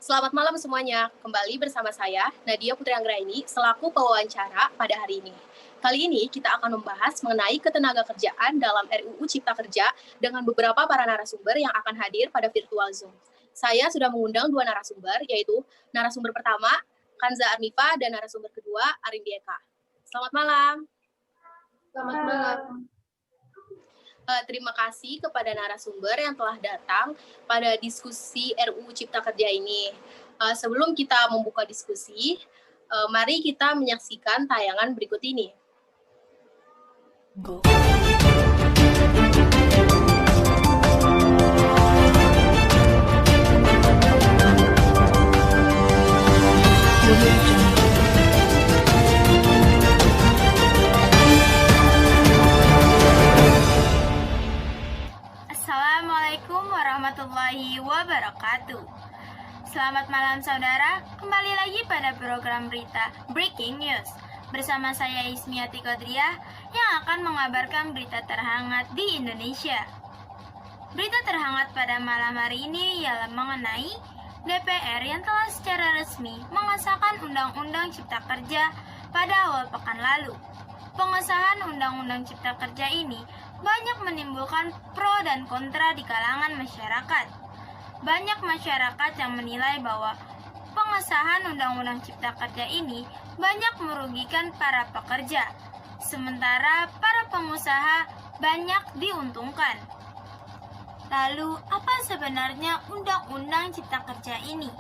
Selamat malam semuanya, kembali bersama saya, Nadia Putri Anggraini, selaku pewawancara pada hari ini. Kali ini kita akan membahas mengenai ketenagakerjaan dalam RUU Cipta Kerja dengan beberapa para narasumber yang akan hadir pada virtual Zoom. Saya sudah mengundang dua narasumber, yaitu narasumber pertama, Kanza Arnifa, dan narasumber kedua, Arin Dieka. Selamat malam. Selamat malam. Terima kasih kepada narasumber yang telah datang pada diskusi RUU Cipta Kerja ini. Sebelum kita membuka diskusi, mari kita menyaksikan tayangan berikut ini. Go. Assalamualaikum warahmatullahi wabarakatuh. Selamat malam saudara, kembali lagi pada program berita Breaking News bersama saya Ismiati Kodriah yang akan mengabarkan berita terhangat di Indonesia. Berita terhangat pada malam hari ini ialah mengenai DPR yang telah secara resmi mengesahkan Undang-Undang Cipta Kerja pada awal pekan lalu. Pengesahan Undang-Undang Cipta Kerja ini banyak menimbulkan pro dan kontra di kalangan masyarakat. Banyak masyarakat yang menilai bahwa pengesahan Undang-Undang Cipta Kerja ini banyak merugikan para pekerja, sementara para pengusaha banyak diuntungkan. Lalu, apa sebenarnya Undang-Undang Cipta Kerja ini?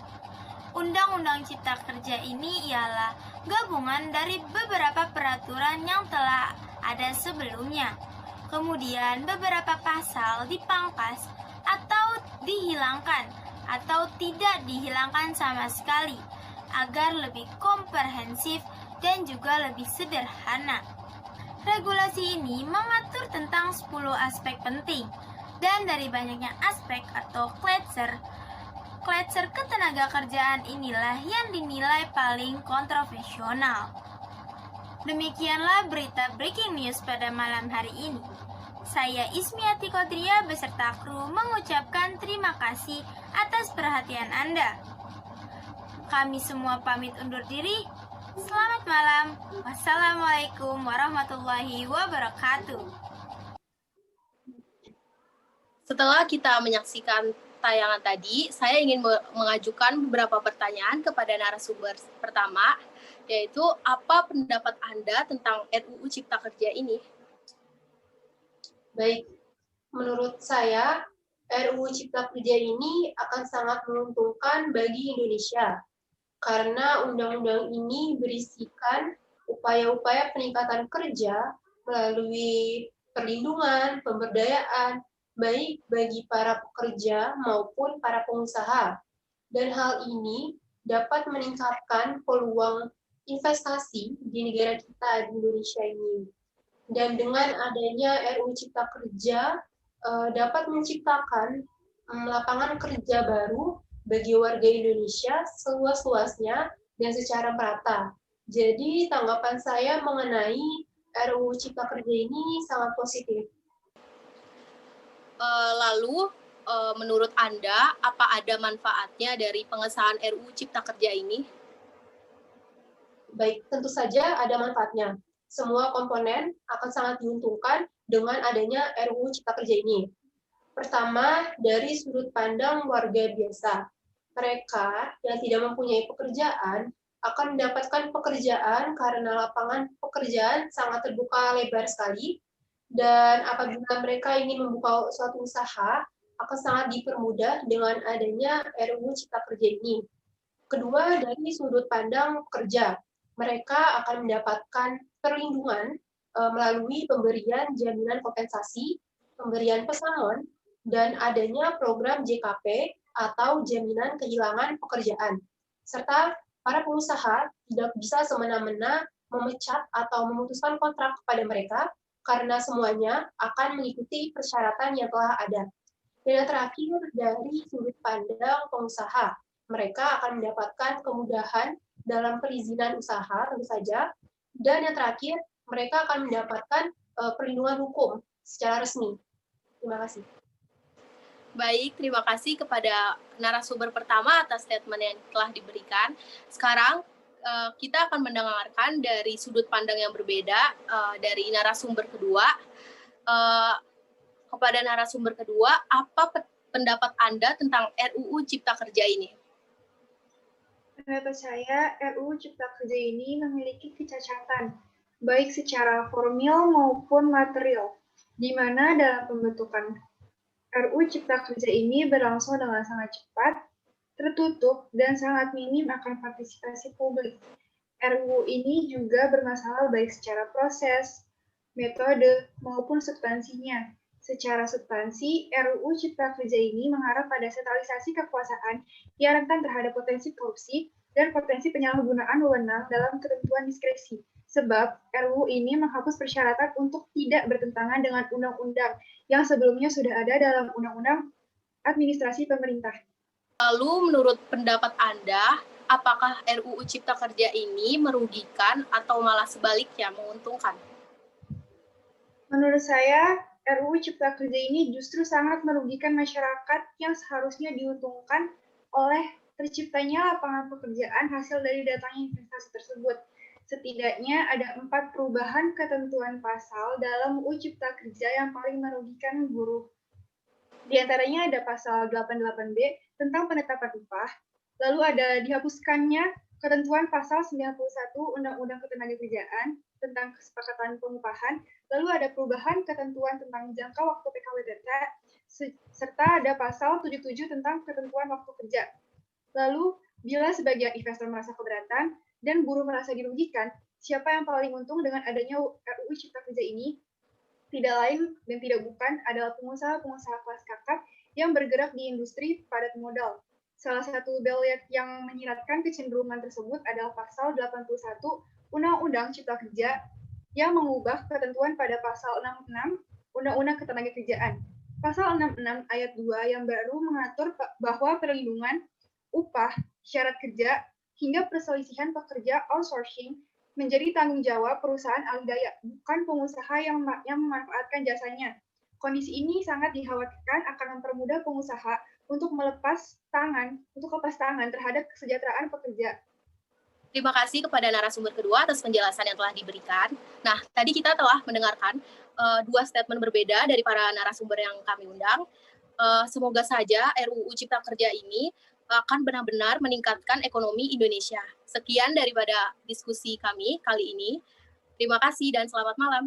Undang-Undang Cipta Kerja ini ialah gabungan dari beberapa peraturan yang telah ada sebelumnya. Kemudian beberapa pasal dipangkas atau dihilangkan atau tidak dihilangkan sama sekali agar lebih komprehensif dan juga lebih sederhana. Regulasi ini mengatur tentang 10 aspek penting dan dari banyaknya aspek atau kletser ketenagakerjaan inilah yang dinilai paling kontroversial. Demikianlah berita Breaking News pada malam hari ini. Saya Ismiati Kodria beserta kru mengucapkan terima kasih atas perhatian Anda. Kami semua pamit undur diri. Selamat malam. Wassalamualaikum warahmatullahi wabarakatuh. Setelah kita menyaksikan tayangan tadi, saya ingin mengajukan beberapa pertanyaan kepada narasumber pertama, yaitu apa pendapat Anda tentang RUU Cipta Kerja ini? Baik, menurut saya RUU Cipta Kerja ini akan sangat menguntungkan bagi Indonesia karena undang-undang ini berisikan upaya-upaya peningkatan kerja melalui perlindungan, pemberdayaan, baik bagi para pekerja maupun para pengusaha. Dan hal ini dapat meningkatkan peluang investasi di negara kita di Indonesia ini. Dan dengan adanya RUU Cipta Kerja dapat menciptakan lapangan kerja baru bagi warga Indonesia seluas-luasnya dan secara merata. Jadi tanggapan saya mengenai RUU Cipta Kerja ini sangat positif. Lalu, menurut Anda, apa ada manfaatnya dari pengesahan RUU Cipta Kerja ini? Baik, tentu saja ada manfaatnya. Semua komponen akan sangat diuntungkan dengan adanya RUU Cipta Kerja ini. Pertama, dari sudut pandang warga biasa. Mereka yang tidak mempunyai pekerjaan akan mendapatkan pekerjaan karena lapangan pekerjaan sangat terbuka lebar sekali. Dan apabila mereka ingin membuka suatu usaha, akan sangat dipermudah dengan adanya RUU Cipta Kerja ini. Kedua, dari sudut pandang pekerja. Mereka akan mendapatkan perlindungan melalui pemberian jaminan kompensasi, pemberian pesangon, dan adanya program JKP atau jaminan kehilangan pekerjaan. Serta para pengusaha tidak bisa semena-mena memecat atau memutuskan kontrak kepada mereka karena semuanya akan mengikuti persyaratan yang telah ada. Dan yang terakhir, dari sudut pandang pengusaha, mereka akan mendapatkan kemudahan dalam perizinan usaha tentu saja, dan yang terakhir mereka akan mendapatkan perlindungan hukum secara resmi. Terima kasih. Baik, terima kasih kepada narasumber pertama atas statement yang telah diberikan. Sekarang kita akan mendengarkan dari sudut pandang yang berbeda dari narasumber kedua. Eh, Kepada narasumber kedua, apa pendapat Anda tentang RUU Cipta Kerja ini? Pendapat saya, RUU Cipta Kerja ini memiliki kecacatan, baik secara formil maupun material, di mana dalam pembentukan RUU Cipta Kerja ini berlangsung dengan sangat cepat, tertutup, dan sangat minim akan partisipasi publik. RUU ini juga bermasalah baik secara proses, metode, maupun substansinya. Secara substansi, RUU Cipta Kerja ini mengarah pada sentralisasi kekuasaan yang rentan terhadap potensi korupsi dan potensi penyalahgunaan wewenang dalam ketentuan diskresi. Sebab RUU ini menghapus persyaratan untuk tidak bertentangan dengan undang-undang yang sebelumnya sudah ada dalam Undang-Undang Administrasi Pemerintah. Lalu menurut pendapat Anda, apakah RUU Cipta Kerja ini merugikan atau malah sebaliknya menguntungkan? Menurut saya, RUU Cipta Kerja ini justru sangat merugikan masyarakat yang seharusnya diuntungkan oleh terciptanya lapangan pekerjaan hasil dari datangnya investasi tersebut. Setidaknya ada 4 perubahan ketentuan pasal dalam UU Cipta Kerja yang paling merugikan buruh. Di antaranya ada pasal 88B tentang penetapan upah, lalu ada dihapuskannya ketentuan pasal 91 Undang-Undang Ketenagakerjaan tentang kesepakatan pengupahan, lalu ada perubahan ketentuan tentang jangka waktu PKWTT, serta ada pasal 77 tentang ketentuan waktu kerja. Lalu, bila sebagian investor merasa keberatan dan buruh merasa dirugikan, siapa yang paling untung dengan adanya RUU Cipta Kerja ini? Tidak lain dan tidak bukan adalah pengusaha-pengusaha kelas kakap yang bergerak di industri padat modal. Salah satu dalil yang menyiratkan kecenderungan tersebut adalah pasal 81 Undang-Undang Cipta Kerja yang mengubah ketentuan pada pasal 66 Undang-Undang Ketenagakerjaan. Pasal 66 ayat 2 yang baru mengatur bahwa perlindungan upah, syarat kerja, hingga perselisihan pekerja outsourcing menjadi tanggung jawab perusahaan alih daya, bukan pengusaha yang memanfaatkan jasanya. Kondisi ini sangat dikhawatirkan akan mempermudah pengusaha untuk lepas tangan terhadap kesejahteraan pekerja. Terima kasih kepada narasumber kedua atas penjelasan yang telah diberikan. Nah, tadi kita telah mendengarkan dua statement berbeda dari para narasumber yang kami undang. Semoga saja RUU Cipta Kerja ini akan benar-benar meningkatkan ekonomi Indonesia. Sekian daripada diskusi kami kali ini. Terima kasih dan selamat malam.